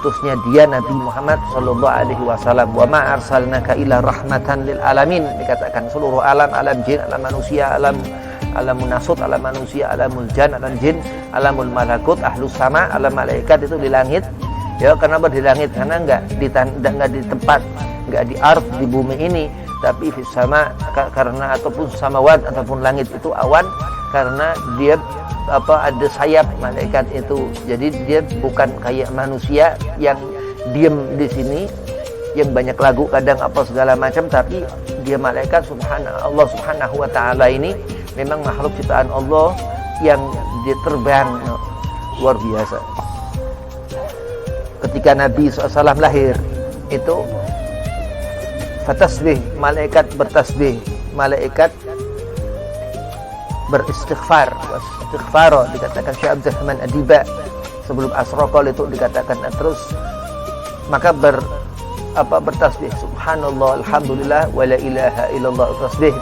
diutusnya dia Nabi Muhammad sallallahu alaihi wasallam. Wa ma arsalnaka illa rahmatan lil alamin, dikatakan seluruh alam jin, alam manusia, alamul nasut, alam manusia, alamul jan, alam jin, alamul malakut, ahlus sama, alam malaikat itu di langit. Ya, kenapa di langit? Karena enggak di tempat, enggak di ardh, di bumi ini, tapi fis sama, karena ataupun samawat ataupun langit itu awan, karena dia ada sayap malaikat itu. Jadi dia bukan kayak manusia yang diem di sini, yang banyak lagu kadang apa segala macam, tapi dia malaikat Allah subhanahu wa ta'ala ini memang makhluk ciptaan Allah yang dia terbang luar biasa. Ketika Nabi SAW lahir itu fatasbih, malaikat bertasbih, malaikat beristighfar, dikatakan Syekh Abdul Rahman Adiba sebelum asraqal itu dikatakan. Terus maka bertasbih subhanallah alhamdulillah wa la ilaha illallah. Tasbih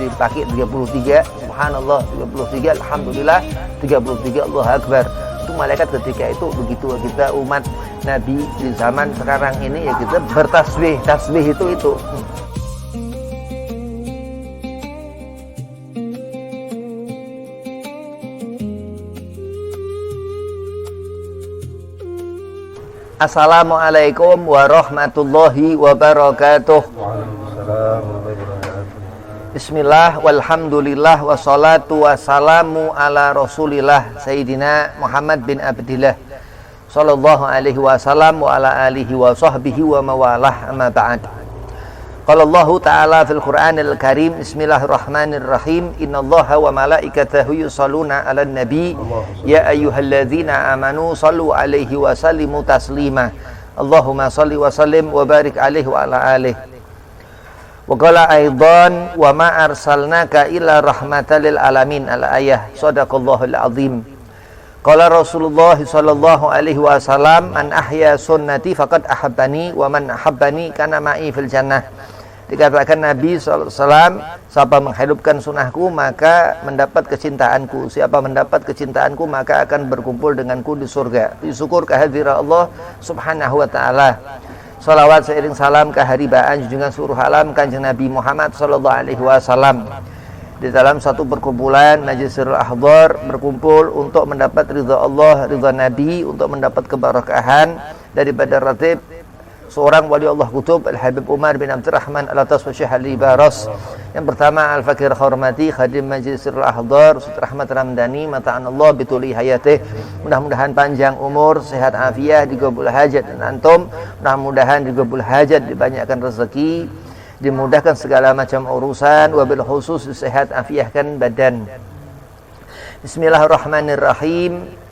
dipakai 33, subhanallah 33, alhamdulillah 33, Allahu akbar. Itu malaikat ketika itu begitu. Kita umat Nabi di zaman sekarang ini ya kita bertasbih, tasbih itu. Assalamualaikum warahmatullahi wabarakatuh. Bismillah walhamdulillah wassalatu wassalamu ala rasulillah Sayyidina Muhammad bin Abdillah sallallahu alaihi wasallam wa ala alihi wa sahbihi wa mawalah, amma ba'd. Qala Allah ta'ala fil Qur'anil Karim, bismillahirrahmanirrahim, innallaha wa malaikatahu yusholluna 'alan nabi ya ayyuhalladzina amanu shallu 'alaihi wa sallimu taslima. Allahumma shalli wa sallim wa barik 'alaihi wa ala alihi. Wa qala aidan wa ma arsalnaka illa rahmatan lil alamin, al-ayah. Shadaqallahul azim. Qala Rasulullah sallallahu alaihi wasallam, man ahya sunnati faqad ahabbani wa man ahabbani kana ma'i fil jannah. Dikatakan Nabi sallallahu alaihi wasallam, siapa menghidupkan sunnahku maka mendapat kecintaanku, siapa mendapat kecintaanku maka akan berkumpul denganku di surga. Syukur kehadirat Allah subhanahu wa ta'ala. Salawat seiring salam keharibaan junjungan seluruh alam Kanjeng Nabi Muhammad sallallahu alaihi wasallam. Di dalam satu perkumpulan Majlisirul Ahdhar berkumpul untuk mendapat ridha Allah, ridha Nabi, untuk mendapat keberkahan daripada ratib seorang wali Allah kutub Al-Habib Umar bin Abdurrahman Al-Atas wa Syekh Ali Baros. Yang pertama Al-Fakir Khormati Khadim Majlisirul Ahdhar Ustaz Rahmat Ramdhani, mata'anallah bituli hayatih. Mudah-mudahan panjang umur, sehat afiah, digabul hajat dan antum. Mudah-mudahan digabul hajat, dibanyakkan rezeki, dimudahkan segala macam urusan, wabil khusus sehat afiahkan badan. Bismillahirrahmanirrahim.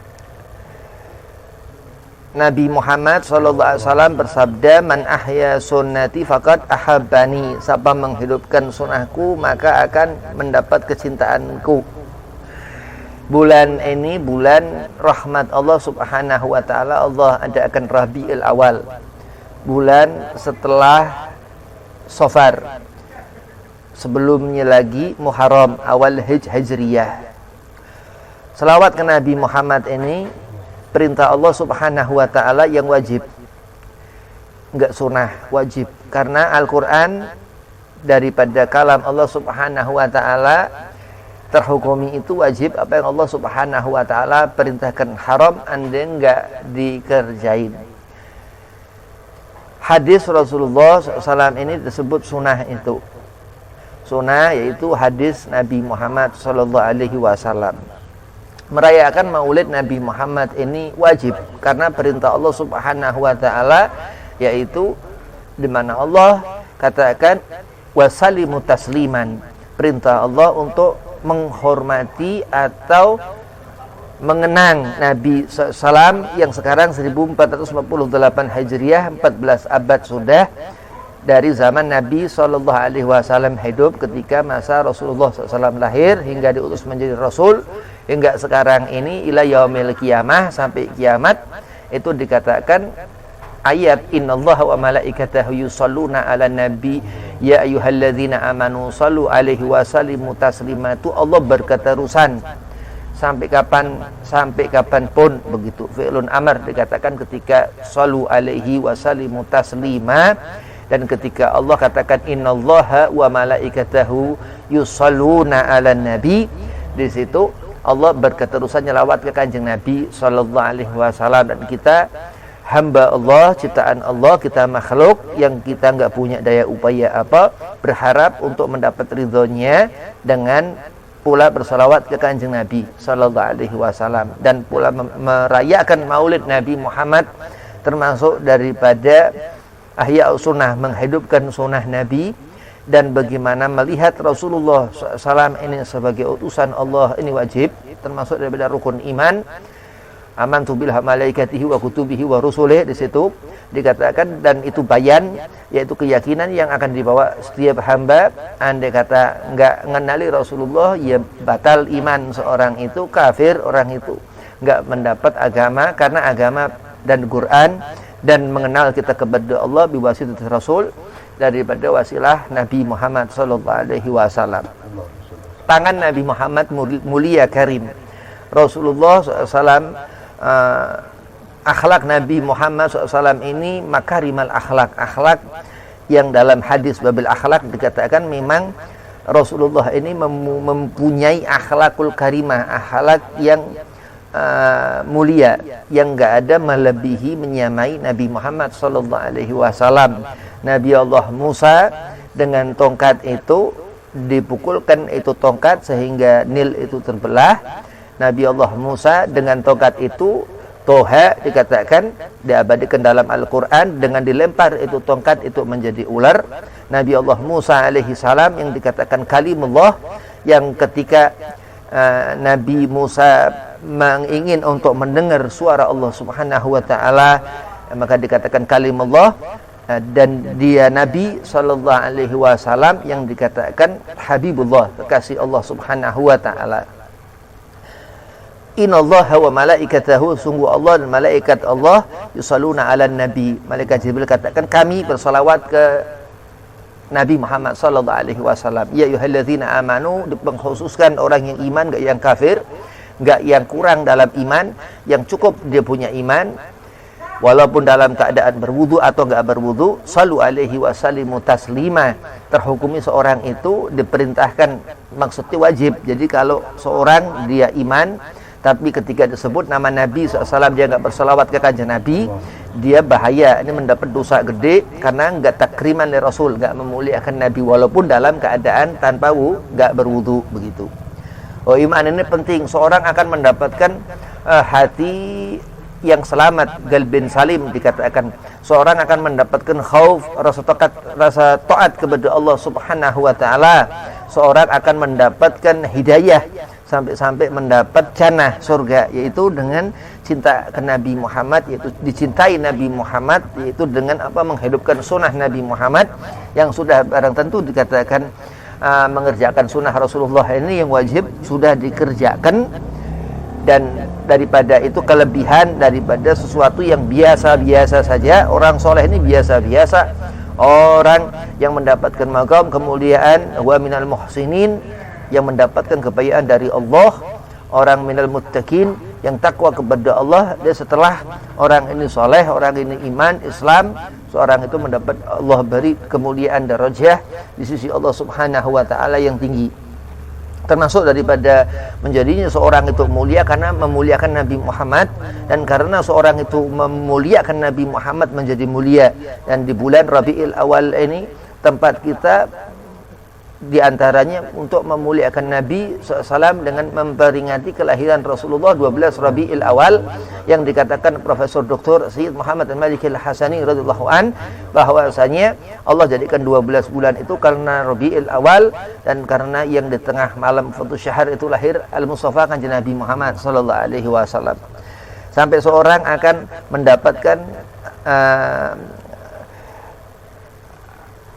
Nabi Muhammad SAW bersabda, man ahya sunnati faqad ahabbani, siapa menghidupkan sunnahku maka akan mendapat kecintaanku. Bulan ini bulan rahmat Allah subhanahu wa ta'ala. Allah adakan Rabiul Awal, bulan setelah Safar, sebelumnya lagi Muharram, awal Hijriyah. Selawat ke Nabi Muhammad ini perintah Allah subhanahu wa ta'ala yang wajib, enggak sunnah, wajib. Karena Al-Quran daripada kalam Allah subhanahu wa ta'ala terhukumi itu wajib. Apa yang Allah subhanahu wa ta'ala perintahkan haram, anda enggak dikerjain. Hadis Rasulullah SAW ini disebut sunnah itu. Sunnah yaitu hadis Nabi Muhammad SAW. Merayakan maulid Nabi Muhammad ini wajib karena perintah Allah subhanahu wa ta'ala, yaitu di mana Allah katakan wasalimu tasliman, perintah Allah untuk menghormati atau mengenang Nabi SAW yang sekarang 1448 Hijriah, 14 abad sudah dari zaman Nabi SAW hidup ketika masa Rasulullah SAW lahir hingga diutus menjadi Rasul hingga sekarang ini ila yaumil qiyamah, sampai kiamat. Itu dikatakan ayat innallaha wa malaikatahu yusholluna 'alan nabi ya ayyuhalladzina amanu shallu 'alaihi wa sallimu taslima. Itu Allah berketerusan sampai kapanpun begitu. Fi'lun amr dikatakan ketika sallu alaihi wasallimu taslima, dan ketika Allah katakan innallaha wa malaikatahu yusalluna 'alan nabi, di situ Allah berketerusan nyelawat ke Kanjeng Nabi sallallahu alaihi wasallam. Dan kita hamba Allah, ciptaan Allah, kita makhluk yang kita enggak punya daya upaya apa, berharap untuk mendapat ridhonya dengan pula bersalawat ke Kanjeng Nabi sallallahu alaihi wasallam, dan pula merayakan Maulid Nabi Muhammad, termasuk daripada ahya sunnah, menghidupkan sunnah Nabi. Dan bagaimana melihat Rasulullah SAW ini sebagai utusan Allah, ini wajib, termasuk daripada rukun iman. Amantu bil malaikatihi wa kutubihi wa rusulih, di situ dikatakan, dan itu bayan, yaitu keyakinan yang akan dibawa setiap hamba. Andai kata enggak mengenali Rasulullah, ya batal iman seorang itu, kafir orang itu, enggak mendapat agama, karena agama dan Quran dan mengenal kita kepada Allah biwasitatis Rasul, daripada wasilah Nabi Muhammad sallallahu alaihi wasallam. Tangan Nabi Muhammad mulia karim. Rasulullah SAW, akhlak Nabi Muhammad SAW ini makarimal akhlak yang dalam hadis babil akhlak dikatakan memang Rasulullah ini mempunyai akhlakul karimah, akhlak yang mulia, yang enggak ada melebihi menyamai Nabi Muhammad sallallahu alaihi wasallam. Nabi Allah Musa dengan tongkat itu dipukulkan itu tongkat sehingga Nil itu terbelah. Nabi Allah Musa dengan tongkat itu, Toha dikatakan, diabadikan dalam Al-Quran, dengan dilempar itu tongkat itu menjadi ular. Nabi Allah Musa alaihi salam yang dikatakan kalimullah, yang ketika Nabi Musa ingin untuk mendengar suara Allah Subhanahu wa taala, maka dikatakan kalimullah. Dan dia Nabi sallallahu alaihi wasallam yang dikatakan Habibullah, kekasih Allah Subhanahu wa taala. Innallaha wa malaikatahu, sungguh Allah dan malaikat Allah, yusalluna 'alan nabi. Malaikat Jibril katakan kami bersalawat ke Nabi Muhammad sallallahu alaihi wasallam. Ya ayyuhalladzina amanu, dikhususkan orang yang iman, enggak yang kafir, enggak yang kurang dalam iman, yang cukup dia punya iman. Walaupun dalam keadaan berwudu atau enggak berwudu, sallu alaihi wasallimu taslima. Terhukumi seorang itu diperintahkan, maksudnya wajib. Jadi kalau seorang dia iman, tapi ketika disebut nama Nabi SAW dia enggak bersalawat ke Kanjeng Nabi, dia bahaya, ini mendapat dosa gede, karena enggak takriman dari Rasul, enggak memuliakan Nabi walaupun dalam keadaan tanpa enggak berwudu begitu. Oh, iman ini penting. Seorang akan mendapatkan hati yang selamat, galbin salim dikatakan. Seorang akan mendapatkan khauf, rasa taat kepada Allah Subhanahu wa taala. Seorang akan mendapatkan hidayah sampai mendapat jannah, surga, yaitu dengan cinta ke Nabi Muhammad, yaitu dicintai Nabi Muhammad, yaitu dengan apa, menghidupkan sunnah Nabi Muhammad yang sudah barang tentu dikatakan mengerjakan sunnah Rasulullah ini yang wajib sudah dikerjakan. Dan daripada itu kelebihan daripada sesuatu yang biasa-biasa saja. Orang soleh ini biasa-biasa. Orang yang mendapatkan maqam kemuliaan, wa minal muhsinin, yang mendapatkan kebahagiaan dari Allah. Orang minal muttaqin, yang takwa kepada Allah. Dan setelah orang ini soleh, orang ini iman, Islam, seorang itu mendapat Allah beri kemuliaan darajah di sisi Allah Subhanahu wa taala yang tinggi. Termasuk daripada menjadinya seorang itu mulia karena memuliakan Nabi Muhammad, dan karena seorang itu memuliakan Nabi Muhammad menjadi mulia. Dan di bulan Rabiul Awal ini tempat kita diantaranya untuk memuliakan Nabi SAW dengan memperingati kelahiran Rasulullah 12 Rabiul Awal, yang dikatakan Profesor Dr. Sayyid Muhammad Al-Maliki Al-Hasani radhiyallahu an, bahwasanya Allah jadikan 12 bulan itu karena Rabiul Awal, dan karena yang di tengah malam Fadhul Syahr itu lahir Al-Mustafa Kanjeng Nabi Muhammad sallallahu alaihi wasallam. Sampai seorang akan mendapatkan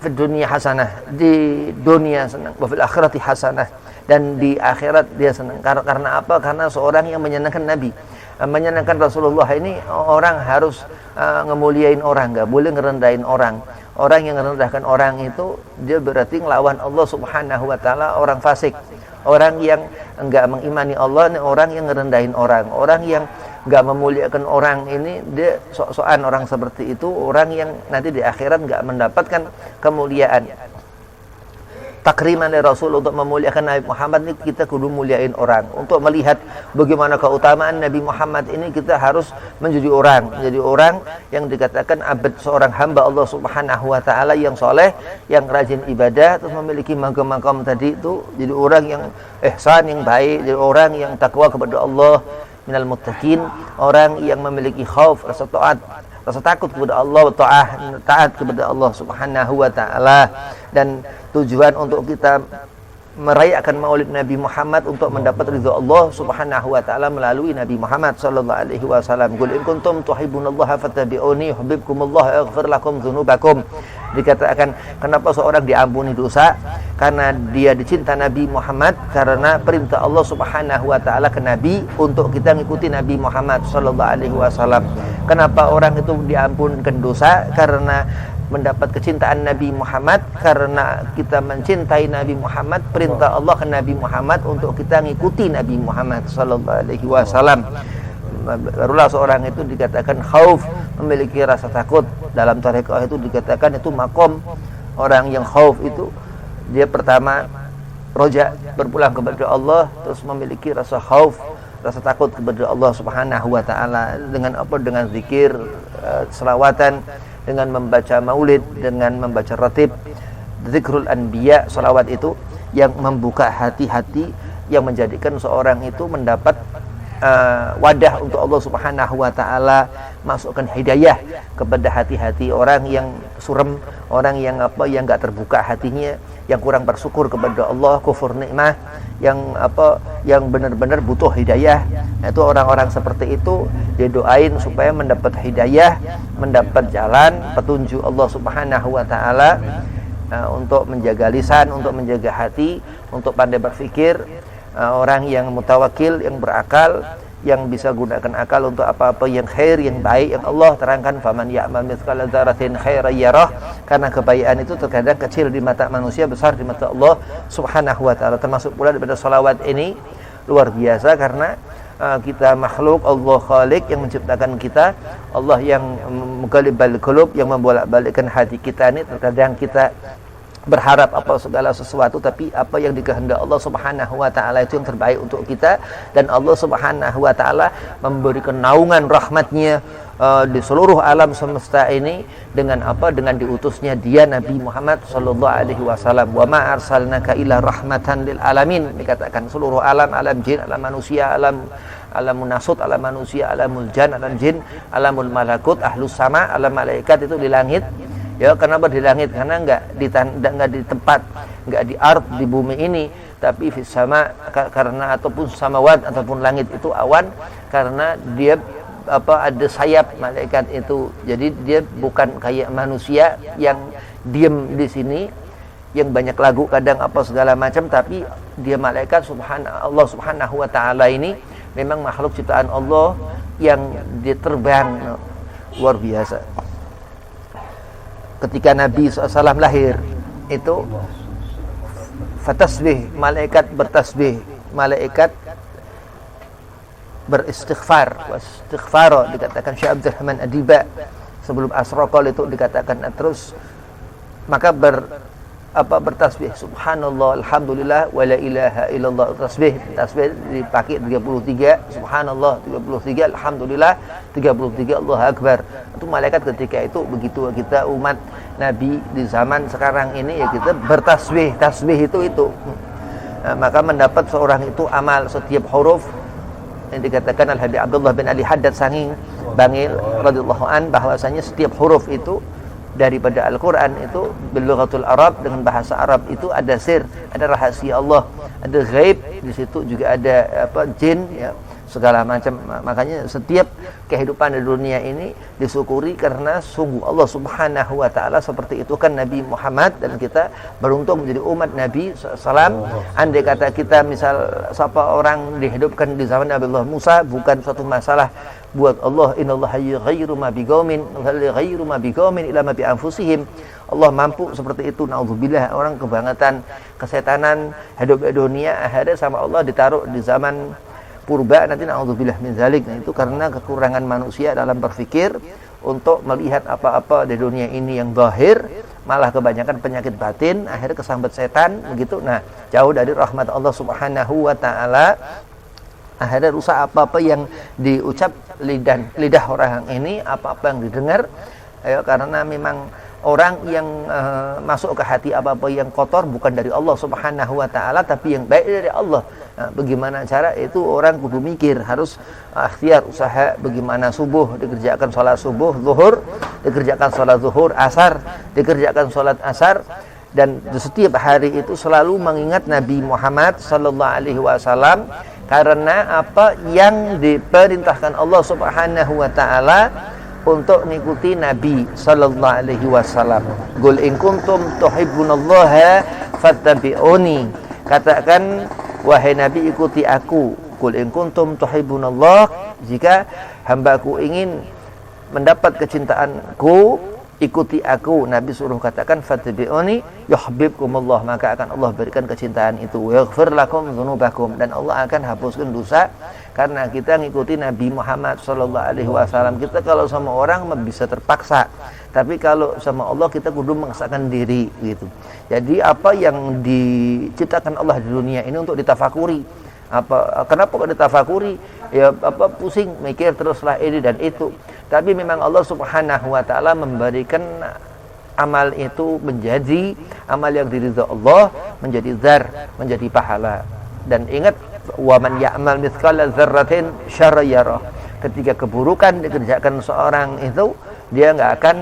dunia hasanah, di dunia senang, wa fil akhirati hasanah, dan di akhirat dia senang. Karena apa? Karena seorang yang menyenangkan Nabi, menyenangkan Rasulullah ini, orang harus ngemuliain orang, enggak boleh ngerendahin orang. Orang yang merendahkan orang itu dia berarti ngelawan Allah Subhanahu wa taala, orang fasik. Orang yang enggak mengimani Allah ini orang yang ngerendahin orang. Orang yang enggak memuliakan orang ini dia sok-sokan. Orang seperti itu orang yang nanti di akhirat enggak mendapatkan kemuliaan. Takriman dari Rasul untuk memuliakan Nabi Muhammad ini kita kudu muliain orang. Untuk melihat bagaimana keutamaan Nabi Muhammad ini kita harus menjadi orang yang dikatakan abad, seorang hamba Allah Subhanahu wa taala yang soleh, yang rajin ibadah, terus memiliki makam-makam tadi itu, jadi orang yang ihsan, yang baik, jadi orang yang takwa kepada Allah, minal muttaqin, orang yang memiliki khauf, rasa takut kepada Allah, taat kepada Allah Subhanahu wa taala. Dan tujuan untuk kita merayakan Maulid Nabi Muhammad untuk mendapat ridha Allah Subhanahu wa taala melalui Nabi Muhammad sallallahu alaihi wasallam. Qul in kuntum tuhibbunallaha fattabi'uni yuhibbukumullah yaghfir lakum dzunubakum. Dikatakan kenapa seorang diampuni dosa? Karena dia dicinta Nabi Muhammad, karena perintah Allah Subhanahu wa taala ke Nabi untuk kita ngikuti Nabi Muhammad sallallahu alaihi wasallam. Kenapa orang itu diampunkan dosa? Karena mendapat kecintaan Nabi Muhammad, karena kita mencintai Nabi Muhammad, perintah Allah ke Nabi Muhammad untuk kita ngikuti Nabi Muhammad sallallahu alaihi wasallam. Barulah seorang itu dikatakan khauf, memiliki rasa takut. Dalam tarekah itu dikatakan itu makom. Orang yang khauf itu dia pertama roja, berpulang kepada Allah, terus memiliki rasa khauf, rasa takut kepada Allah Subhanahu wa taala dengan apa? Dengan zikir, selawatan, dengan membaca maulid, dengan membaca ratib, zikrul anbiya, salawat itu yang membuka hati-hati, yang menjadikan seorang itu mendapat wadah untuk Allah Subhanahu wa taala, masukkan hidayah kepada hati-hati orang yang suram, orang yang yang enggak terbuka hatinya, yang kurang bersyukur kepada Allah, kufur nikmah, yang benar-benar butuh hidayah. Itu orang-orang seperti itu didoain supaya mendapat hidayah, mendapat jalan petunjuk Allah Subhanahu wa taala, untuk menjaga lisan, untuk menjaga hati, untuk pandai berpikir. Orang yang mutawakil, yang berakal, yang bisa gunakan akal untuk apa-apa yang khair, yang baik, yang Allah terangkan faman ya'mal mithqala dzarratin khairan yarah. Karena kebaikan itu terkadang kecil di mata manusia, besar di mata Allah Subhanahu wa taala. Termasuk pula daripada salawat ini luar biasa, karena kita makhluk, Allah Khalik yang menciptakan kita, Allah yang mughalibal qulub, yang membolak-balikkan hati kita ini. Terkadang kita berharap apa segala sesuatu, tapi apa yang dikehendaki Allah Subhanahu wa taala itu yang terbaik untuk kita. Dan Allah Subhanahu wa taala memberikan naungan rahmatnya di seluruh alam semesta ini dengan apa? Dengan diutusnya dia Nabi Muhammad sallallahu alaihi wasallam. Wa ma arsalnaka illa rahmatan lil alamin. Dikatakan seluruh alam, alam jin, alam manusia, alamul nasut, alam manusia, alamul jan, alam jin, alamul malakut, ahlus sama, alam malaikat itu di langit. Ya, kenapa di langit? Karena enggak di tempat, enggak di ard, di bumi ini, tapi fis sama, karena ataupun samawat ataupun langit itu awan, karena dia ada sayap malaikat itu. Jadi dia bukan kayak manusia yang diam di sini, yang banyak lagu kadang apa segala macam, tapi dia malaikat Allah Subhanahu wa taala ini memang makhluk ciptaan Allah yang dia terbang luar biasa. Ketika Nabi SAW lahir itu fatasbih, malaikat bertasbih, malaikat beristighfar. Istighfar dikatakan Syekh Abdurrahman Adiba sebelum asraqal itu dikatakan. Terus maka bertasbih subhanallah, alhamdulillah, wala ilaha illallah. Tasbih dipakai 33, subhanallah 33, alhamdulillah 33, Allahu akbar. Itu malaikat ketika itu begitu. Kita umat Nabi di zaman sekarang ini ya kita bertasbih, tasbih itu. Maka mendapat seorang itu amal setiap huruf yang dikatakan Al-Habib Abdullah bin Ali Haddad Sanging Bangil radhiyallahu an, bahwasanya setiap huruf itu daripada Al-Quran itu bilughatul Arab, dengan bahasa Arab itu ada sir, ada rahasia Allah, ada ghaib, di situ juga ada jin ya. segala macam. Makanya setiap kehidupan di dunia ini disyukuri karena sungguh Allah Subhanahu wa taala seperti itu kan Nabi Muhammad, dan kita beruntung menjadi umat Nabi SAW. Andai kata kita misal siapa orang dihidupkan di zaman Nabi Allah Musa, bukan suatu masalah buat Allah. Innallaha yughayyiru ma biqaumin ghayru ma biqaumin illa ma bi anfusihim. Allah mampu seperti itu. Naudzubillah, orang kebangetan kesetanan hidup di dunia, akhirnya sama Allah ditaruh di zaman purba nanti, naudzubillah min zalik. Nah, itu karena kekurangan manusia dalam berpikir untuk melihat apa-apa di dunia ini yang zahir, malah kebanyakan penyakit batin, akhirnya kesambet setan begitu. Nah, jauh dari rahmat Allah Subhanahu wa taala, akhirnya rusak apa-apa yang diucap lidah orang ini, apa-apa yang didengar. Karena memang orang yang masuk ke hati apa-apa yang kotor bukan dari Allah Subhanahu wa taala, tapi yang baik dari Allah. Nah, bagaimana cara itu orang kudu mikir, harus ikhtiar usaha bagaimana subuh dikerjakan salat subuh, zuhur dikerjakan salat zuhur, asar dikerjakan salat asar, dan setiap hari itu selalu mengingat Nabi Muhammad sallallahu alaihi wasallam, karena apa yang diperintahkan Allah Subhanahu wa taala untuk mengikuti Nabi sallallahu alaihi wasallam. Qul in kuntum tuhibbunallaha fattabi'uni. Katakan, wahai Nabi, ikuti aku. Qul in kuntum tuhibbunallah, jika hambaku ingin mendapat kecintaanku, ikuti aku. Nabi suruh katakan fattabi'uni yuhibbukumullah, maka akan Allah berikan kecintaan itu. Yaghfir lakum dzunubakum, dan Allah akan hapuskan dosa karena kita ngikuti Nabi Muhammad sallallahu alaihi wasallam. Kita kalau sama orang bisa terpaksa, tapi kalau sama Allah kita kudu memaksakan diri gitu. Jadi apa yang diciptakan Allah di dunia ini untuk ditafakuri. Kenapa kok ditafakuri? Ya pusing mikir teruslah ini dan itu. Tapi memang Allah Subhanahu wa taala memberikan amal itu menjadi amal yang diridha Allah, menjadi zar, menjadi pahala. Dan ingat, wa man ya'mal mithqala dzarratin syarran yarah. Ketika keburukan dikerjakan seorang itu, dia enggak akan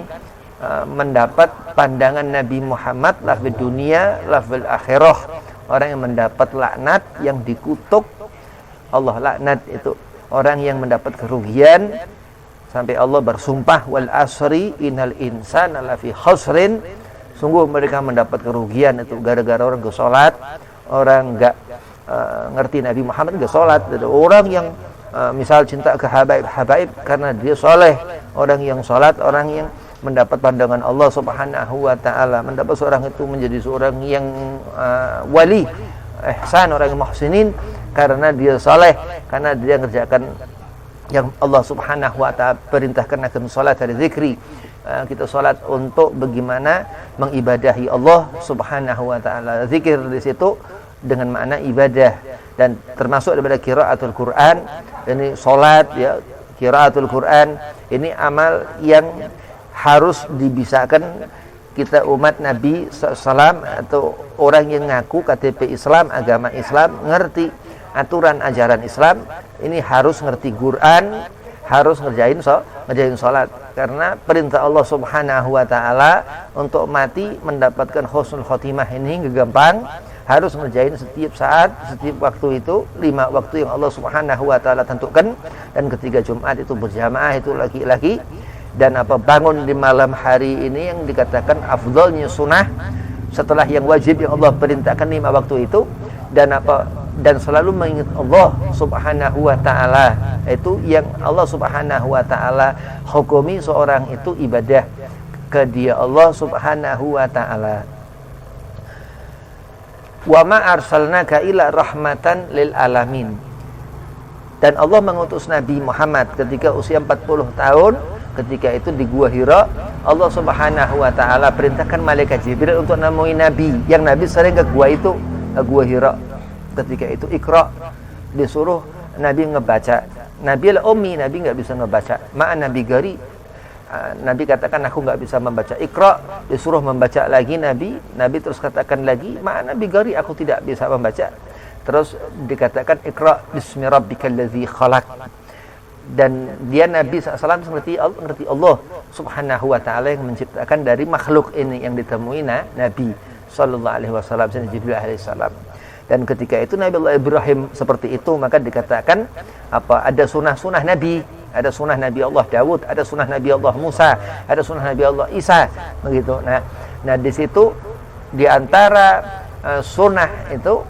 mendapat pandangan Nabi Muhammad la fid dunia la fil akhirah. Orang yang mendapat laknat, yang dikutuk Allah laknat, itu orang yang mendapat kerugian. Sampai Allah bersumpah, wal asri innal insana lafi khusrin, sungguh mereka mendapat kerugian itu gara-gara orang enggak salat, orang enggak ngerti Nabi Muhammad, enggak salat. Orang yang misal cinta ke habaib karena dia soleh, orang yang salat, orang yang mendapat pandangan Allah Subhanahu wa taala, mendapat seorang itu menjadi seorang yang wali, ihsan, orang yang muhsinin karena dia saleh, karena dia mengerjakan yang Allah Subhanahu wa taala perintahkan akan salat dari zikri. Kita salat untuk bagaimana mengibadahi Allah Subhanahu wa taala. Zikir di situ dengan makna ibadah, dan termasuk daripada qiraatul Quran. Ini salat ya, qiraatul Quran ini amal yang harus dibisakan kita umat Nabi SAW atau orang yang ngaku KTP Islam, agama Islam, ngerti aturan ajaran Islam, ini harus ngerti Quran, harus ngerjain sholat. Karena perintah Allah Subhanahu wa taala untuk mati mendapatkan husnul khotimah ini gak gampang, harus ngerjain setiap saat, setiap waktu itu, 5 waktu yang Allah Subhanahu wa taala tentukan, dan ketika Jumat itu berjamaah itu laki-laki. Dan bangun di malam hari ini yang dikatakan afdhalnya sunnah setelah yang wajib yang Allah perintahkan 5 waktu itu, dan selalu mengingat Allah Subhanahu wa taala, itu yang Allah Subhanahu wa taala hukumi seorang itu ibadah ke dia Allah Subhanahu wa taala. Wa ma arsalnaka illa rahmatan lil alamin. Dan Allah mengutus Nabi Muhammad ketika usia 40 tahun. Ketika itu di Gua Hira, Allah Subhanahu wa taala perintahkan malaikat Jibril untuk nemuin Nabi. Yang Nabi sering ke gua itu, ke Gua Hira. Ketika itu Iqra, disuruh Nabi ngebaca. Nabi al-ummi, Nabi enggak bisa ngebaca. Ma'an Nabi gari. Nabi katakan aku enggak bisa membaca. Iqra, disuruh membaca lagi Nabi. Nabi terus katakan lagi, ma'an Nabi gari, aku tidak bisa membaca. Terus dikatakan Iqra bismi rabbikal ladzi khalaq. Dan dia Nabi SAW ngerti Allah Subhanahu wa ta'ala yang menciptakan dari makhluk ini yang ditemui Nabi sallallahu alaihi wasallam, Jibril alaihi salam. Dan ketika itu Nabi Allah Ibrahim seperti itu, maka dikatakan ada sunnah-sunnah Nabi, ada sunnah Nabi Allah Daud, ada sunnah Nabi Allah Musa, ada sunnah Nabi Allah Isa, begitu. Nah di situ di antara sunnah itu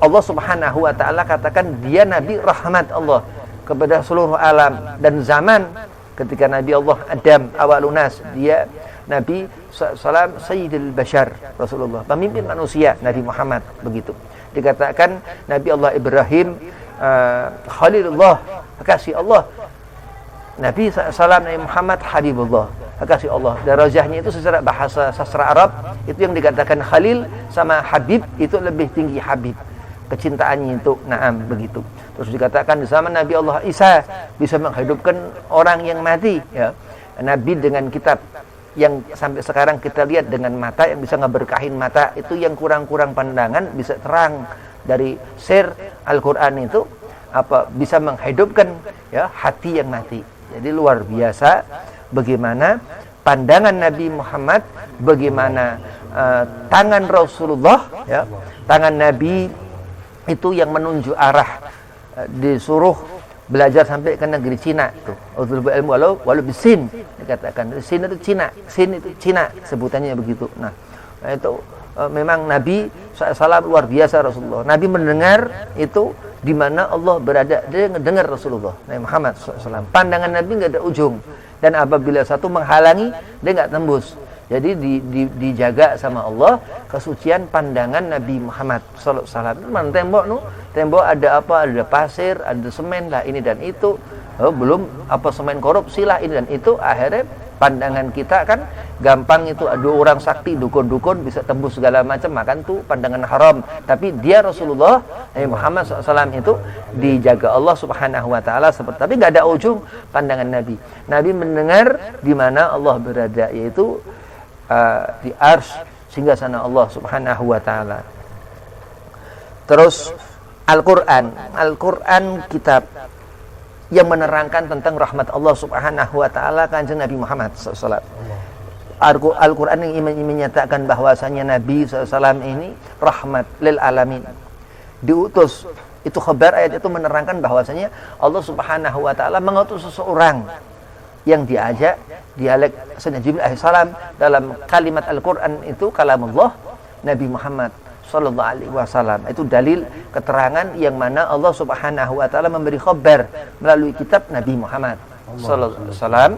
Allah Subhanahu wa taala katakan dia nabi rahmat Allah kepada seluruh alam, dan zaman ketika Nabi Allah Adam awalunas, dia Nabi salam Sayyidul Bashar, Rasulullah, pemimpin manusia, Nabi Muhammad, begitu. Dikatakan Nabi Allah Ibrahim Khalilullah, kekasih Allah. Nabi salam Nabi Muhammad Habibullah, kekasih Allah. Darajahnya itu secara bahasa sastra Arab itu yang dikatakan Khalil sama Habib itu lebih tinggi Habib, kecintaannya itu, naam, begitu. Terus dikatakan di zaman Nabi Allah Isa bisa menghidupkan orang yang mati, ya. Nabi dengan kitab yang sampai sekarang kita lihat dengan mata, yang bisa ngeberkahin mata, itu yang kurang-kurang pandangan bisa terang dari sir Al-Qur'an itu bisa menghidupkan, ya, hati yang mati. Jadi luar biasa bagaimana pandangan Nabi Muhammad, bagaimana tangan Rasulullah, ya, tangan Nabi itu yang menunjuk arah. Disuruh belajar sampai ke negeri Cina tuh. Utlubul ilmu walau bisin, dikatakan sin itu Cina, sin itu Cina sebutannya begitu. Nah itu memang Nabi SAW luar biasa Rasulullah. Nabi mendengar itu di mana Allah berada, dia mendengar Rasulullah Nabi Muhammad SAW. Pandangan Nabi nggak ada ujung, dan apabila satu menghalangi dia nggak tembus. Jadi dijaga sama Allah kesucian pandangan Nabi Muhammad sallallahu alaihi wasallam. Tembok ada apa? Ada pasir, ada semen lah, ini dan itu. Belum semen korupsi lah, ini dan itu. Akhirnya pandangan kita kan gampang itu, ada orang sakti, dukun-dukun bisa tembus segala macam, makan tuh pandangan haram. Tapi dia Rasulullah Nabi Muhammad SAW itu dijaga Allah Subhanahu wa taala seperti, tapi enggak ada ujung pandangan Nabi. Nabi mendengar di mana Allah berada, yaitu di arsy, singgasana Allah Subhanahu wa taala. Terus Al-Qur'an kitab yang menerangkan tentang rahmat Allah Subhanahu wa taala kanjeng Nabi Muhammad sallallahu alaihi wasallam. Al-Qur'an yang menyatakan bahwasanya Nabi SAW ini rahmat lil alamin, diutus. Itu khabar, ayat itu menerangkan bahwasanya Allah Subhanahu wa taala mengutus seseorang yang diajak dialek Sayyidina Jibril alaihissalam dalam kalimat Al-Qur'an itu kalamullah Nabi Muhammad sallallahu alaihi wasallam. Itu dalil keterangan yang mana Allah Subhanahu wa taala memberi khabar melalui kitab Nabi Muhammad sallallahu alaihi wasallam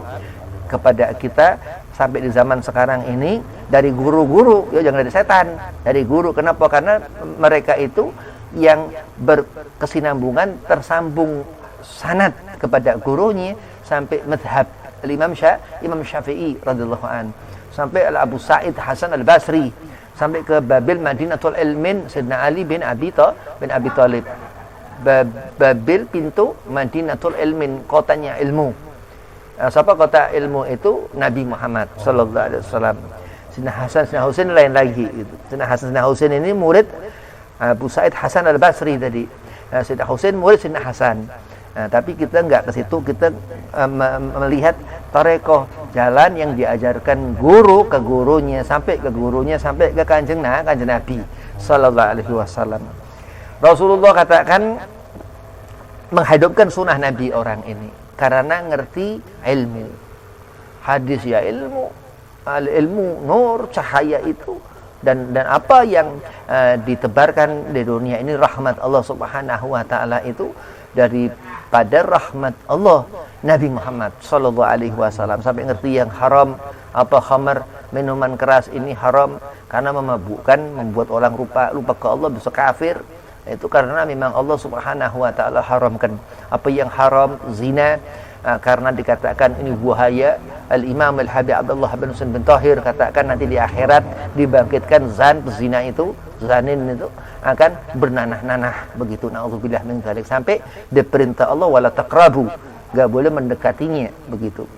kepada kita sampai di zaman sekarang ini, dari guru-guru, ya jangan dari setan, dari guru. Kenapa? Karena mereka itu yang berkesinambungan, tersambung sanad kepada gurunya sampai madhab Imam Syafi'i radhiyallahu an, sampai Abu Sa'id Hasan Al-Basri, sampai ke Babil Madinatul Ilmin Sayyidina Ali bin Abi Thalib. Babil pintu Madinatul Ilmin, kotanya ilmu. Siapa kota ilmu itu? Nabi Muhammad sallallahu alaihi wasallam. Sayyidina Hasan, Sayyidina Husain lain lagi itu. Sayyidina Hasan, Sayyidina Husain ini murid Abu Sa'id Hasan Al-Basri tadi. Sayyidina Husain murid Sayyidina Hasan. Tapi kita enggak ke situ, kita melihat tarekoh, jalan yang diajarkan guru ke gurunya, sampai ke gurunya, sampai ke kanjeng Nabi sallallahu alaihi wasallam. Rasulullah katakan menghidupkan sunnah Nabi orang ini karena ngerti ilmu. Hadis ya ilmu, ilmu nur, cahaya itu, dan apa yang ditebarkan di dunia ini rahmat Allah Subhanahu wa taala itu daripada rahmat Allah Nabi Muhammad sallallahu alaihi wasallam, sampai ngerti yang haram, khamar, minuman keras ini haram karena memabukkan, membuat orang lupa ke Allah, bisa kafir. Itu karena memang Allah Subhanahu wa taala haramkan. Apa yang haram, zina, karena dikatakan ini buhaya. Al-Imam Al-Habib Abdullah bin Husain bin Tahir katakan nanti di akhirat dibangkitkan pezina itu, zanin itu akan bernanah-nanah begitu, naudzubillah min dzalik, sampai diperintah Allah wala taqrabu, enggak boleh mendekatinya begitu.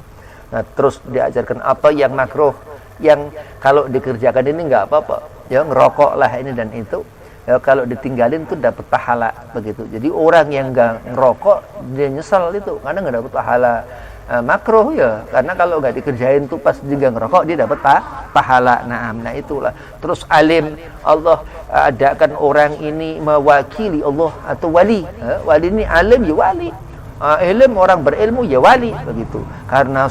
Nah, terus diajarkan apa yang makruh, yang kalau dikerjakan ini enggak apa-apa, ya ngerokok lah ini dan itu. Ya, kalau ditinggalin tuh dapat pahala begitu. Jadi orang yang enggak ngerokok dia nyesal itu karena enggak dapat pahala. makruh ya, karena kalau nggak dikerjain tuh pas juga ngerokok dia dapat pahala. Nah itulah. Terus alim, Allah adakan orang ini mewakili Allah atau wali. Wali ini alim ya wali. Ilm orang berilmu ya wali begitu. Karena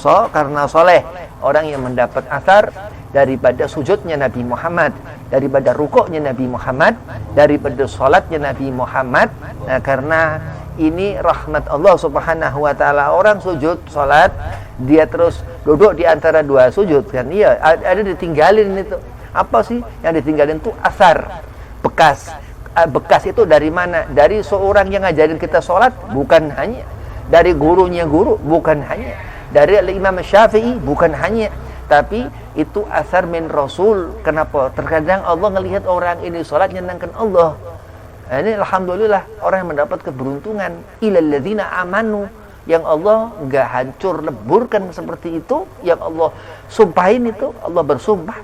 soleh, orang yang mendapat asar daripada sujudnya Nabi Muhammad, daripada rukuknya Nabi Muhammad, daripada salatnya Nabi Muhammad. Nah, karena ini rahmat Allah Subhanahu wa taala. Orang sujud salat, dia terus duduk di antara dua sujud kan. Iya, ada ditinggalin itu. Apa sih yang ditinggalin itu? Asar, bekas. Bekas itu dari mana? Dari seorang yang ngajarin kita salat, bukan hanya dari gurunya guru, bukan hanya dari Imam Syafi'i, bukan hanya, tapi itu asar min Rasul. Kenapa? Terkadang Allah ngelihat orang ini salat nyenangkan Allah. Ini alhamdulillah orang yang mendapat keberuntungan. Ilal ladzina amanu, yang Allah enggak hancur leburkan seperti itu, yang Allah sumpahin itu, Allah bersumpah.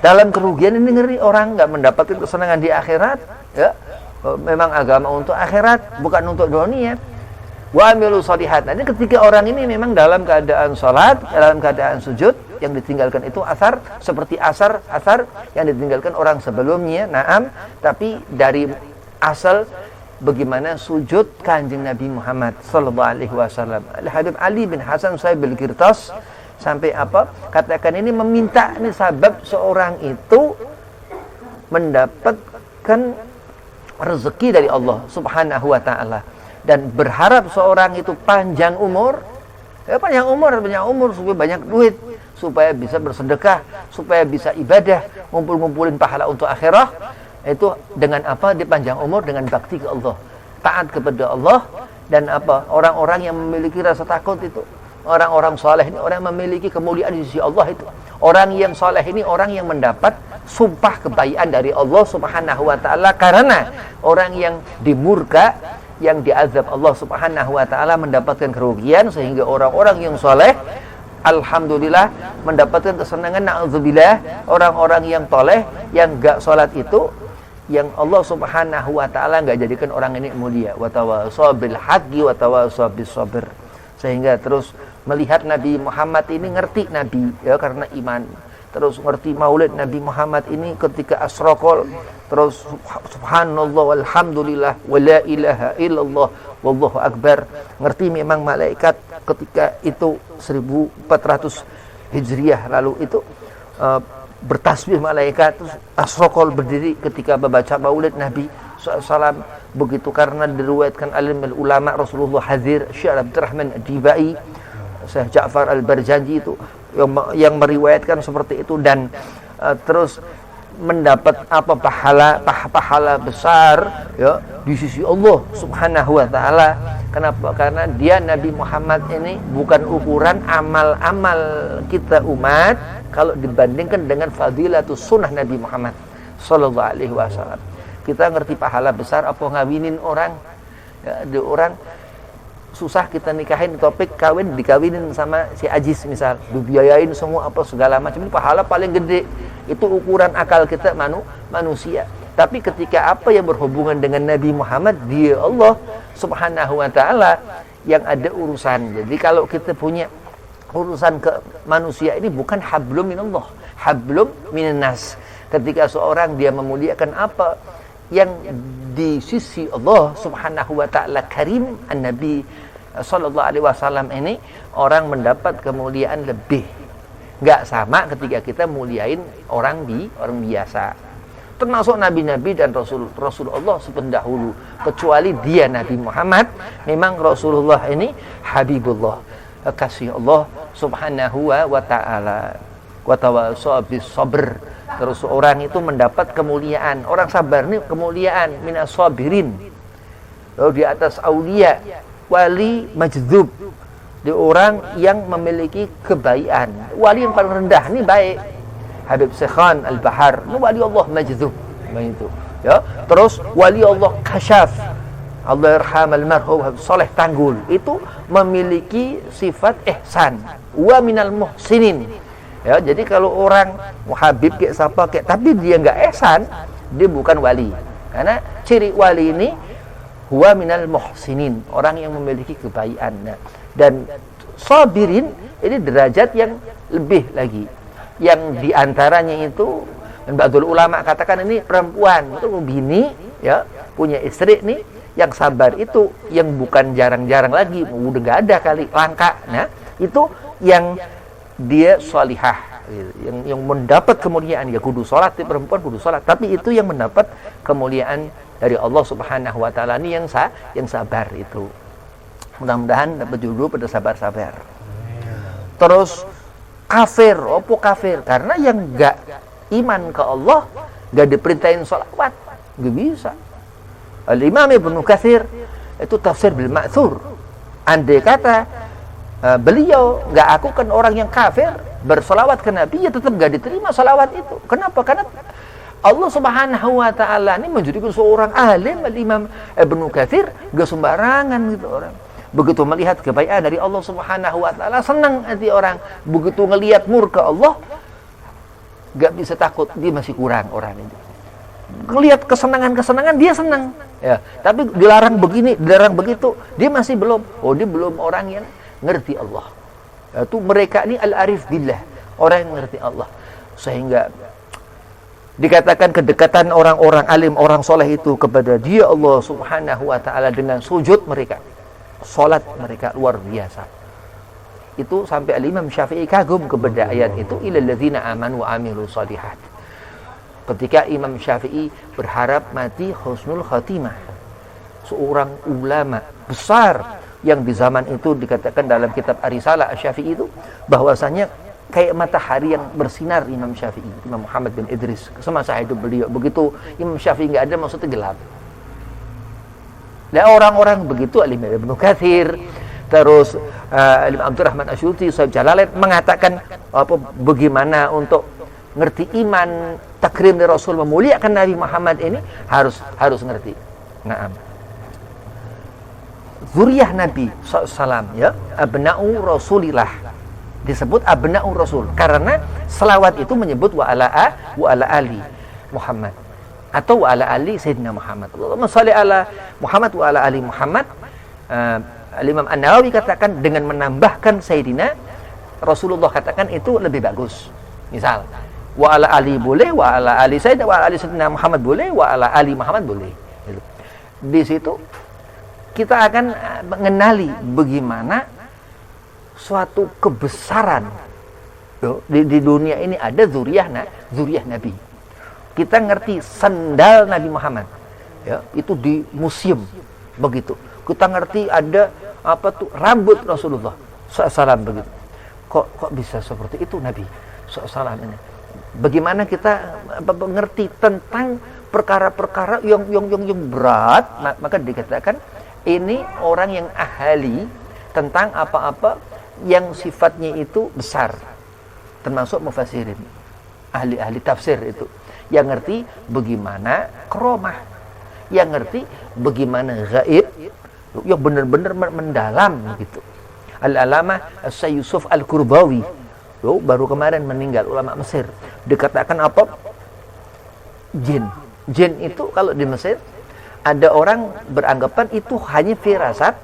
Dalam kerugian ini ngeri, orang enggak mendapatkan kesenangan di akhirat, ya. Memang agama untuk akhirat, bukan untuk dunia. Wa amilu sholihat. Nah, ini ketika orang ini memang dalam keadaan salat, dalam keadaan sujud, yang ditinggalkan itu asar, seperti asar yang ditinggalkan orang sebelumnya. Naam, tapi dari asal bagaimana sujud Kanjeng Nabi Muhammad sallallahu alaihi wasallam. Habib Ali bin Hasan Sahibul Qirtas sampai apa? Katakan ini meminta ini sebab seorang itu mendapatkan rezeki dari Allah Subhanahu wa taala. Dan berharap seorang itu panjang umur supaya banyak duit, supaya bisa bersedekah, supaya bisa ibadah, ngumpulin pahala untuk akhirah. Itu dengan apa? Dia panjang umur dengan bakti ke Allah, taat kepada Allah. Dan apa? Orang-orang yang memiliki rasa takut itu, orang-orang soleh ini, orang yang memiliki kemuliaan di sisi Allah itu. Orang yang soleh ini orang yang mendapat sumpah kebaikan dari Allah Subhanahu wa taala. Karena orang yang dimurka, yang diazab Allah Subhanahu wa taala mendapatkan kerugian, sehingga orang-orang yang soleh alhamdulillah mendapatkan kesenangan. Na'udzubillah, orang-orang yang toleh yang enggak salat itu, yang Allah Subhanahu wa taala enggak jadikan orang ini mulia. Wa tawassaw bil haqqi wa tawassaw bis sabr. Sehingga terus melihat Nabi Muhammad ini, ngerti Nabi ya karena iman. Terus ngerti maulid Nabi Muhammad ini ketika asraqol. Terus subhanallah walhamdulillah wala ilaha illallah wallahu akbar. Ngerti memang malaikat ketika itu 1400 Hijriah lalu itu bertasbih malaikat. Terus asraqol berdiri ketika membaca maulid Nabi SAW. Begitu karena diriwayatkan alim ulama Rasulullah Hadir, Syekh Abdurrahman Ad-Dibai, Syekh Ja'far Al-Barjanji itu yang meriwayatkan seperti itu. Dan terus mendapat apa pahala besar ya di sisi Allah Subhanahu wa taala. Kenapa? Karena dia Nabi Muhammad ini bukan ukuran amal-amal kita umat kalau dibandingkan dengan fadilatus sunnah Nabi Muhammad sallallahu alaihi wasallam. Kita ngerti pahala besar apa ngawinin orang ya, ada orang susah kita nikahin, topik kawin dikawinin sama si Ajis misal, dibiayain semua apa segala macam, ini pahala paling gede. Itu ukuran akal kita manusia. Tapi ketika apa yang berhubungan dengan Nabi Muhammad, dia Allah Subhanahu wa taala yang ada urusan. Jadi kalau kita punya urusan ke manusia ini bukan hablum minallah, hablum minannas. Ketika seorang dia memuliakan apa yang di sisi Allah Subhanahu wa taala karim, An-Nabi sallallahu alaihi wasallam ini, orang mendapat kemuliaan lebih. Enggak sama ketika kita muliain orang biasa. Termasuk nabi-nabi dan Rasulullah sependahulu, kecuali dia Nabi Muhammad memang Rasulullah ini Habibullah, kasih Allah Subhanahu wa taala. Wa tawassaw bis sabr. Terus orang itu mendapat kemuliaan. Orang sabar ini kemuliaan, minas sabirin. Lalu di atas aulia, wali majdub. Di orang yang memiliki kebaikan. Wali yang paling rendah ini baik. Habib Sekhan Al-Bahar, ini wali Allah majdub. Begitu. Ya. Terus wali Allah kasyaf. Allah yarham al-marhum Saleh Tanggul, itu memiliki sifat ihsan. Wa minal muhsinin. Ya, jadi kalau orang Habib kayak siapa kayak, tapi dia enggak ihsan, dia bukan wali. Karena ciri wali ini huwa minal muhsinin, orang yang memiliki kebaikan. Dan sabirin ini derajat yang lebih lagi. Yang diantaranya itu, dan ba'dul ulama katakan ini perempuan, itu bini, ya, punya istri nih, yang sabar itu, yang bukan jarang-jarang lagi, udah nggak ada kali, langka, nah, itu yang dia sholihah, yang mendapat kemuliaan, ya kudu sholat, perempuan kudu sholat, tapi itu yang mendapat kemuliaan dari Allah Subhanahu wa Ta'ala ini yang sabar itu. Mudah-mudahan dapat judul pada sabar-sabar. Terus kafir, opo kafir? Karena yang enggak iman ke Allah, enggak diperintahin sholawat, enggak bisa. Al-Imam Ibnu Katsir itu tafsir bil ma'thur. Andai kata beliau enggak akukan orang yang kafir bersolawat ke Nabi, ya tetap enggak diterima solawat itu. Kenapa? Karena Allah Subhanahu wa Ta'ala ini menjadikan seorang alim, Al-Imam Ibnu Katsir enggak sembarangan gitu orang. Begitu melihat kebaikan dari Allah Subhanahu wa Ta'ala, senang hati orang. Begitu ngelihat murka Allah, gak bisa takut, dia masih kurang orang itu. Ngelihat kesenangan-kesenangan, dia senang, ya. Tapi dilarang begini, dilarang begitu, dia masih belum. Oh, dia belum orang yang ngerti Allah. Itu mereka ini al-arif billah, orang yang ngerti Allah. Sehingga dikatakan kedekatan orang-orang alim, orang soleh itu kepada dia Allah Subhanahu wa Ta'ala dengan sujud mereka, salat mereka luar biasa. Itu sampai Al-Imam Syafi'i kagum kepada ayat itu, ilal ladzina amanu wa amilus shalihat. Ketika Imam Syafi'i berharap mati husnul khatimah, seorang ulama besar yang di zaman itu dikatakan dalam kitab Ar-Risalah Asy-Syafi'i itu bahwasanya kayak matahari yang bersinar Imam Syafi'i, Imam Muhammad bin Idris semasa hidup beliau. Begitu Imam Syafi'i enggak ada, maksudnya gelap. Nah, orang-orang begitu, Al-Imam Ibnu Katsir, terus Al-Imam Abdurrahman Asyuti, Sahib Jalalain mengatakan bagaimana untuk ngerti iman, takrim dari Rasul, memuliakan Nabi Muhammad ini harus ngerti. Naam. Zuriyah Nabi SAW, ya, abna'u Rasulillah. Disebut abna'u Rasul karena selawat itu menyebut wa ala ali Muhammad atau wa ala ali Sayyidina Muhammad. Allahumma shalli ala Muhammad wa ala ali Muhammad. Al-Imam An-Nawawi katakan dengan menambahkan Sayyidina, Rasulullah katakan itu lebih bagus. Misal wa ala ali boleh, wa ala ali Sayyidina, wa ala ali Sayyidina Muhammad boleh, wa ala ali Muhammad boleh. Di situ kita akan mengenali bagaimana suatu kebesaran di dunia ini ada zuriyah Nabi. Kita ngerti sendal Nabi Muhammad, ya, itu di museum begitu. Kita ngerti ada rambut Rasulullah SAW begitu. Kok bisa seperti itu Nabi SAW ini? Bagaimana kita mengerti tentang perkara-perkara yang berat, maka dikatakan ini orang yang ahli tentang apa-apa yang sifatnya itu besar, termasuk mufassirin, ahli-ahli tafsir itu, yang ngerti bagaimana karomah, yang ngerti bagaimana gaib, yang benar-benar mendalam gitu. Al-Alamah Syekh Yusuf Al-Qurbawi, baru kemarin meninggal, ulama Mesir, dikatakan apa? Jin itu kalau di Mesir ada orang beranggapan itu hanya firasat,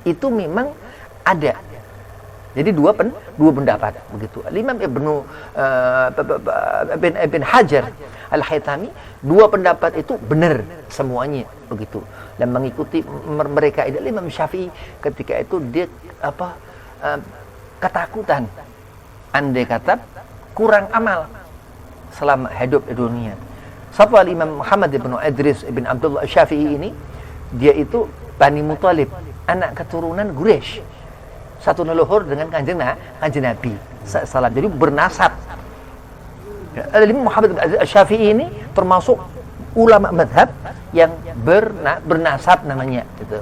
itu memang ada. Jadi dua pendapat begitu. Imam Ibn Hajar Al-Haytami, dua pendapat itu benar semuanya begitu. Dan mengikuti mereka itu. Imam Syafi'i ketika itu dia ketakutan, andai kata kurang amal selama hidup di dunia. Satu Imam Muhammad bin Idris bin Abdullah Syafi'i ini, dia itu Bani Muthalib, anak keturunan Quraisy. Satu leluhur dengan kanjeng Nabi sallallahu. Jadi bernasab. Imam Muhammad bin Syafi'i ini termasuk ulama madhab yang bernasab namanya gitu.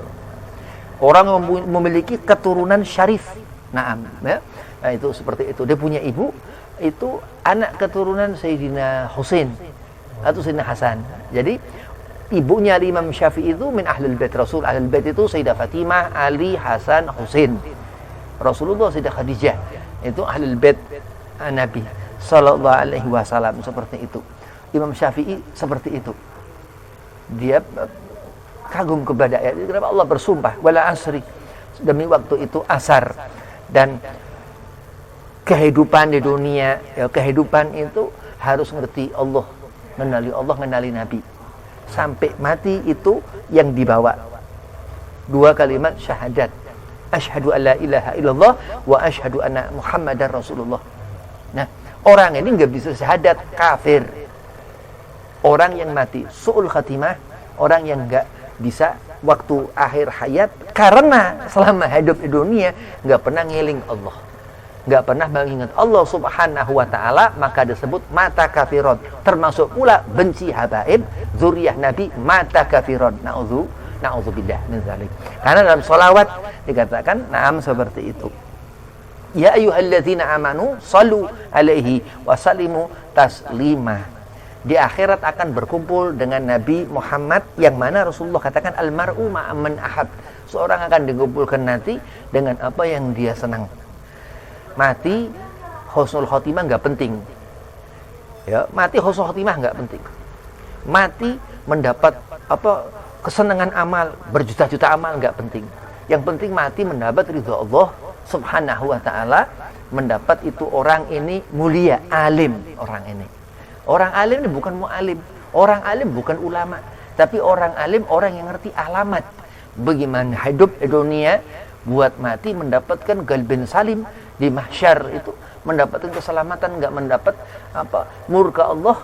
Orang yang memiliki keturunan syarif. Naam, ya. Nah, itu seperti itu. Dia punya ibu itu anak keturunan Sayyidina Husain atau Sayyidina Hasan. Jadi ibunya Imam Syafi'i itu min ahlul bait Rasul. Ahlul bait itu Sayyidah Fatimah, Ali, Hasan, Husain. Rasulullah, Sayyidah Khadijah, itu ahlul bait Nabi sallallahu alaihi wasallam, seperti itu. Imam Syafi'i seperti itu. Dia kagum kepada ayat. Kenapa Allah bersumpah wala asri, demi waktu itu asar, Dan kehidupan di dunia, ya kehidupan itu harus ngerti Allah, mengenali Nabi. Sampai mati itu yang dibawa 2 kalimat syahadat. Asyhadu an la ilaha illallah wa asyhadu anna Muhammadar Rasulullah. Nah, orang ini nggak bisa syahadat, kafir. Orang yang mati su'ul khatimah, orang yang nggak bisa waktu akhir hayat karena selama hidup di dunia nggak pernah ngeling Allah, nggak pernah mengingat Allah subhanahu wa ta'ala, maka disebut mata kafirun. Termasuk pula benci habaib zuriyah Nabi, mata kafirun. Na'udzubillah min dzalik. Karena dalam sholawat dikatakan na'am seperti itu. Ya ayyuhalladzina amanu sallu alaihi wa sallimu taslima. Di akhirat akan berkumpul dengan Nabi Muhammad, yang mana Rasulullah katakan almar'u ma'aman ahab. Seorang akan dikumpulkan nanti dengan apa yang dia senang. Mati husnul khotimah nggak penting. Ya, mati husnul khotimah nggak penting. Mati mendapat apa kesenangan amal, berjuta-juta amal nggak penting. Yang penting mati mendapat ridha Allah subhanahu wa ta'ala, mendapat itu orang ini mulia, alim orang ini. Orang alim ini bukan mu'alim, orang alim bukan ulama, tapi orang alim orang yang ngerti alamat bagaimana hidup di dunia, buat mati mendapatkan qalbin salim di mahsyar itu, mendapatkan keselamatan, nggak mendapat apa murka Allah.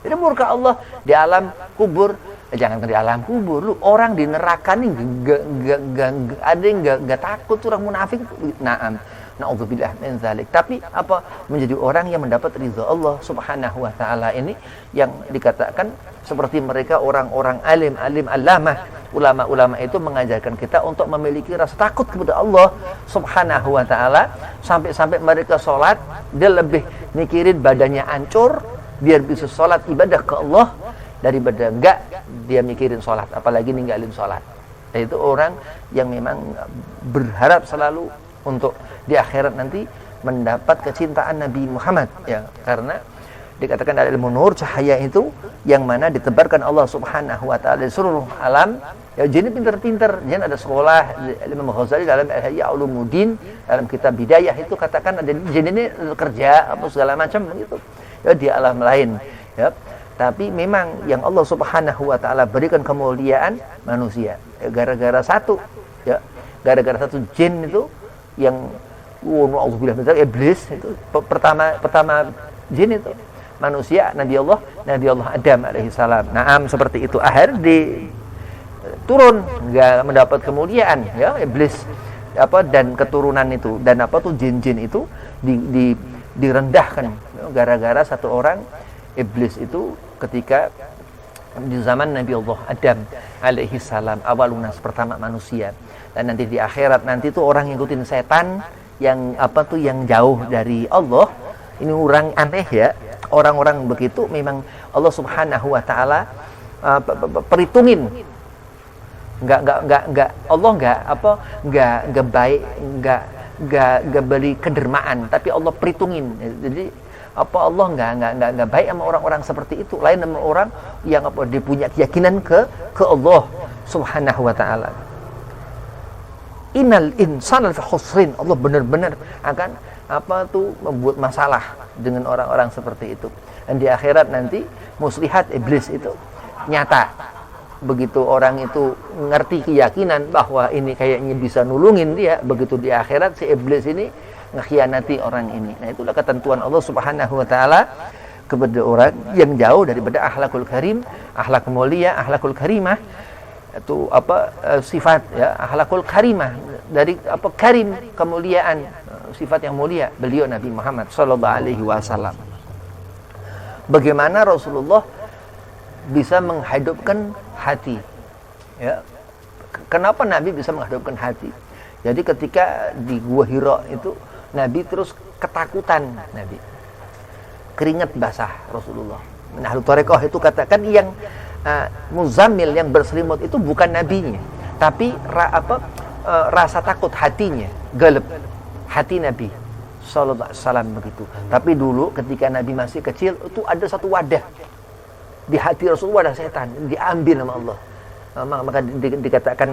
Jadi murka Allah di alam kubur, jangan di alam kubur, lu orang di neraka nih nggak ada yang nggak takut, orang munafik. Naam, na'udzubillah min dzalik. Tapi apa menjadi orang yang mendapat ridha Allah subhanahu wa ta'ala ini, yang dikatakan seperti mereka orang-orang alim allamah. Ulama-ulama itu mengajarkan kita untuk memiliki rasa takut kepada Allah subhanahu wa ta'ala, sampai-sampai mereka sholat dia lebih mikirin badannya hancur biar bisa sholat ibadah ke Allah daripada enggak dia mikirin sholat, apalagi ninggalin sholat. Dan itu orang yang memang berharap selalu untuk di akhirat nanti mendapat kecintaan Nabi Muhammad, ya, karena dikatakan ada ilmu nur, cahaya itu yang mana ditebarkan Allah subhanahu wa ta'ala di seluruh alam. Ya, jin pinter-pinter, jin ada sekolah. Imam Ghazali dalam Ihya Ulumuddin dalam kitab Bidayah itu katakan ada jin ini kerja apa segala macam begitu, ya, di alam lain, ya. Tapi memang yang Allah subhanahu wa ta'ala berikan kemuliaan manusia, ya, gara-gara satu jin itu yang na'udzubillah min dzalik, iblis itu pertama jin itu manusia Nabi Allah Adam alaihissalam. Naam seperti itu. Akhir turun nggak mendapat kemuliaan, ya, iblis apa dan keturunan itu, dan apa tuh jin-jin itu direndahkan, ya, gara-gara satu orang iblis itu ketika di zaman Nabi Allah Adam alaihissalam, awalun nas, pertama manusia. Dan nanti di akhirat nanti tuh orang ngikutin setan yang apa tuh yang jauh dari Allah. Ini orang aneh, ya, orang-orang begitu memang Allah subhanahu wa ta'ala perhitungin. Allah nggak baik, nggak beri kedermaan, tapi Allah perhitungin. Jadi apa Allah nggak baik sama orang-orang seperti itu, lain sama orang yang apa dia punya keyakinan ke Allah subhanahu wa ta'ala. Innal insana lafi khusrin, Allah benar-benar akan apa tuh membuat masalah dengan orang-orang seperti itu. Dan di akhirat nanti muslihat iblis itu nyata. Begitu orang itu ngerti keyakinan bahwa ini kayaknya bisa nulungin dia, begitu di akhirat si iblis ini ngekhianati orang ini. Nah, itulah ketentuan Allah subhanahu wa ta'ala kepada orang yang jauh daripada akhlakul karim, akhlak mulia, akhlakul karimah. Itu apa sifat, ya, akhlakul karimah, dari apa karim, kemuliaan, sifat yang mulia beliau Nabi Muhammad sallallahu alaihi wasallam. Bagaimana Rasulullah bisa menghidupkan hati, ya, kenapa Nabi bisa menghidupkan hati? Jadi ketika di Gua Hira itu Nabi terus ketakutan, Nabi keringat basah Rasulullah. Nah, Ahlu Thariqah itu katakan yang Muzammil yang berselimut itu bukan nabinya, tapi rasa takut hatinya, gelap hati Nabi sallallahu alaihi wasallam begitu. Tapi dulu ketika Nabi masih kecil itu ada satu wadah di hati Rasulullah, ada setan, diambil sama Allah. Maka dikatakan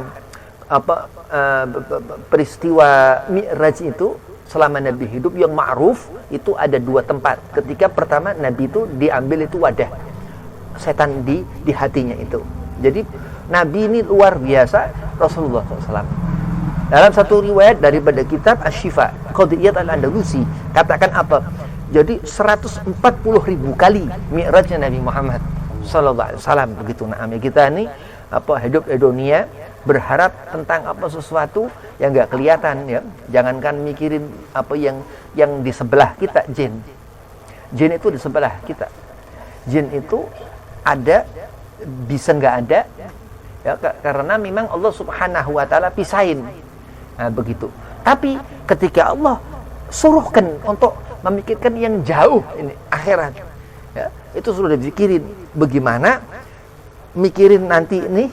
peristiwa Mi'raj itu selama Nabi hidup yang ma'ruf itu ada 2 tempat. Ketika pertama Nabi itu diambil itu wadah setan di hatinya itu. Jadi Nabi ini luar biasa Rasulullah SAW. Dalam satu riwayat daripada kitab Asy-Syifa Qadiyat Al-Andalusi katakan apa? Jadi 140.000 kali Mi'rajnya Nabi Muhammad sallallahu alaihi wasallam begitu. Nah, kita ini hidup di dunia berharap tentang sesuatu yang enggak kelihatan ya. Jangankan mikirin yang di sebelah kita, jin. Jin itu di sebelah kita. Jin itu ada bisa enggak ada ya, karena memang Allah Subhanahu wa taala pisahin. Nah, begitu. Tapi ketika Allah suruhkan untuk memikirkan yang jauh ini akhirat ya, itu sudah dipikirin bagaimana mikirin nanti ini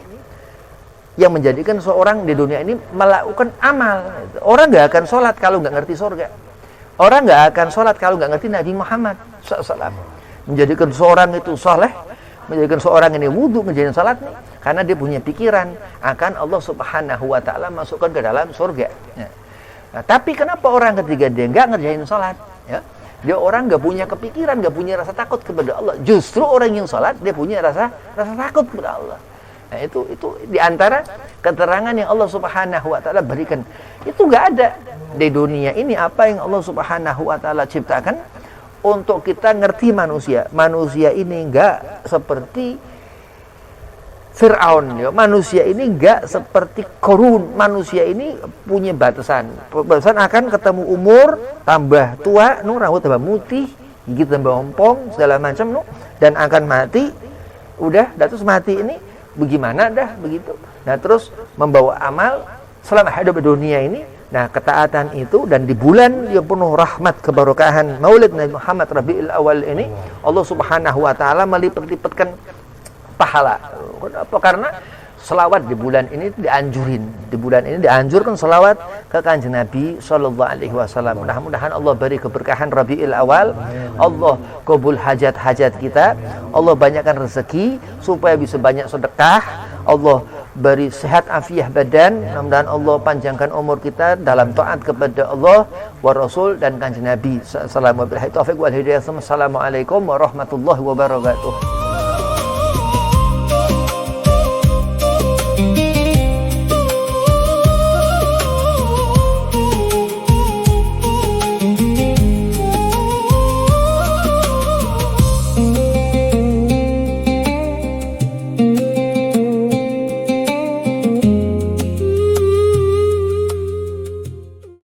yang menjadikan seorang di dunia ini melakukan amal. Orang nggak akan sholat kalau nggak ngerti surga. Orang nggak akan sholat kalau nggak ngerti Nabi Muhammad SAW. Menjadikan seorang itu soleh, menjadikan seorang ini wudhu, menjadikan sholat nih, karena dia punya pikiran akan Allah Subhanahu wa taala masukkan ke dalam surga. Ya. Nah, tapi kenapa orang ketiga dia nggak ngerjain sholat? Ya, dia orang nggak punya kepikiran, nggak punya rasa takut kepada Allah. Justru orang yang sholat dia punya rasa takut kepada Allah. Nah, itu di antara keterangan yang Allah Subhanahu wa taala berikan. Itu nggak ada di dunia ini apa yang Allah Subhanahu wa taala ciptakan untuk kita ngerti manusia. Manusia ini nggak seperti Fir'aun ya. Manusia ini enggak seperti Korun. Manusia ini punya batasan. Batasan akan ketemu umur tambah tua, rambut tambah putih, gigi tambah ompong, segala macam dan akan mati. Udah, terus mati ini bagaimana dah begitu. Nah, terus membawa amal selama hidup di dunia ini. Nah, ketaatan itu dan di bulan yang penuh rahmat keberkahan Maulid Nabi Muhammad Rabiul Awal ini Allah Subhanahu wa taala melipat-lipatkan pahala. Kenapa? Karena selawat di bulan ini dianjurin. Di bulan ini dianjurkan selawat ke Kanjeng Nabi sallallahu alaihi wasallam. Mudah-mudahan Allah beri keberkahan Rabiul Awal. Allah kabul hajat-hajat kita. Allah banyakkan rezeki supaya bisa banyak sedekah. Allah beri sehat afiah badan. Mudah-mudahan Allah panjangkan umur kita dalam taat kepada Allah wa Rasul dan Kanjeng Nabi sallallahu alaihi wasallam. Assalamualaikum warahmatullahi wabarakatuh.